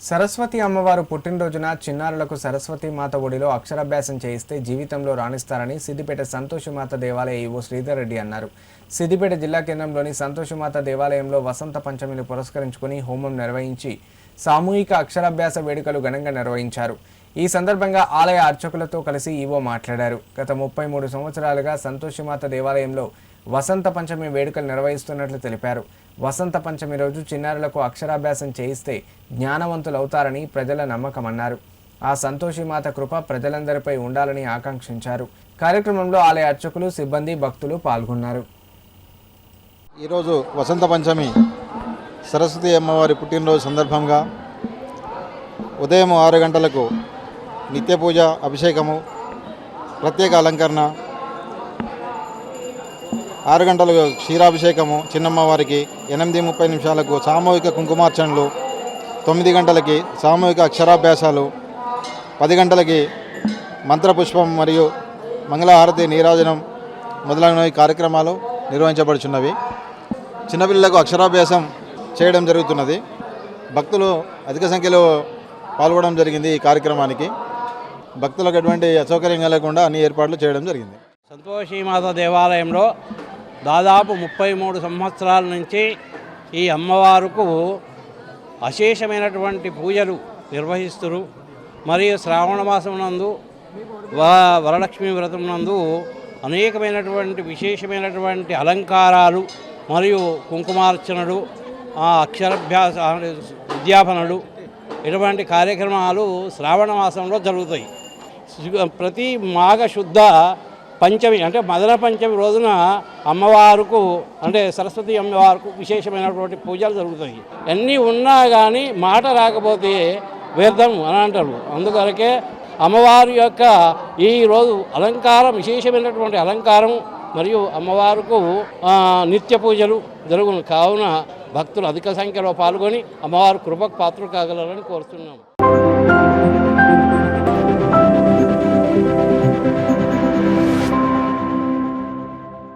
సరస్వతి అమ్మవారు పుట్టినరోజున చిన్నారులకు సరస్వతి మాత ఒడిలో అక్షరాభ్యాసం చేయిస్తే జీవితంలో రాణిస్తారని సిద్దిపేట సంతోషమాత దేవాలయ ఈవో శ్రీధర్ రెడ్డి అన్నారు. సిద్దిపేట జిల్లా కేంద్రంలోని సంతోషమాత దేవాలయంలో వసంత పంచమిని పురస్కరించుకుని హోమం నిర్వహించి సామూహిక అక్షరాభ్యాస వేడుకలు ఘనంగా నిర్వహించారు. ఈ సందర్భంగా ఆలయ అర్చకులతో కలిసి ఈవో మాట్లాడారు. గత 33 సంవత్సరాలుగా సంతోషమాత దేవాలయంలో వసంత పంచమి వేడుకలు నిర్వహిస్తున్నట్లు తెలిపారు. వసంత పంచమి రోజు చిన్నారులకు అక్షరాభ్యాసం చేయిస్తే జ్ఞానవంతులవుతారని ప్రజల నమ్మకమన్నారు. ఆ సంతోషిమాత కృప ప్రజలందరిపై ఉండాలని ఆకాంక్షించారు. కార్యక్రమంలో ఆలయ అర్చకులు, సిబ్బంది, భక్తులు పాల్గొన్నారు. ఈరోజు వసంత పంచమి సరస్వతి అమ్మవారి పుట్టినరోజు సందర్భంగా ఉదయం 6 గంటలకు నిత్య పూజ, అభిషేకము, ప్రత్యేక అలంకరణ, 6 గంటలకు క్షీరాభిషేకము చిన్నమ్మవారికి, 8:30 నిమిషాలకు సామూహిక కుంకుమార్చనలు, 9 గంటలకి సామూహిక అక్షరాభ్యాసాలు, 10 గంటలకి మంత్రపుష్పం మరియు మంగళహారతి నీరాజనం మొదలైన కార్యక్రమాలు నిర్వహించబడుచున్నవి. చిన్నపిల్లలకు అక్షరాభ్యాసం చేయడం జరుగుతున్నది. భక్తులు అధిక సంఖ్యలో పాల్గొనడం జరిగింది. ఈ కార్యక్రమానికి భక్తులకు ఎటువంటి అసౌకర్యం కలగకుండా అన్ని ఏర్పాట్లు చేయడం జరిగింది. సంతోషీమాత దేవాలయంలో దాదాపు 33 సంవత్సరాల నుంచి ఈ అమ్మవారుకు అశేషమైనటువంటి పూజలు నిర్వహిస్తున్నారు. మరియు శ్రావణ మాసం నందు వరలక్ష్మి వ్రతం నందు అనేకమైనటువంటి విశేషమైనటువంటి అలంకారాలు మరియు కుంకుమార్చనలు, అక్షరాభ్యాస విద్యాపనలు, ఇటువంటి కార్యక్రమాలు శ్రావణ మాసంలో జరుగుతాయి. ప్రతి మాఘ శుద్ధ పంచమి అంటే మదన పంచమి రోజున అమ్మవారుకు అంటే సరస్వతి అమ్మవారుకు విశేషమైనటువంటి పూజలు జరుగుతాయి. అన్నీ ఉన్నా కానీ మాట రాకపోతే వ్యర్థం అని అంటారు. అందుకొరకే అమ్మవారి యొక్క ఈరోజు అలంకారం, విశేషమైనటువంటి అలంకారం మరియు అమ్మవారుకు నిత్య పూజలు జరుగును. కావున భక్తులు అధిక సంఖ్యలో పాల్గొని అమ్మవారి కృపకు పాత్రలు కాగలరని కోరుతున్నాము.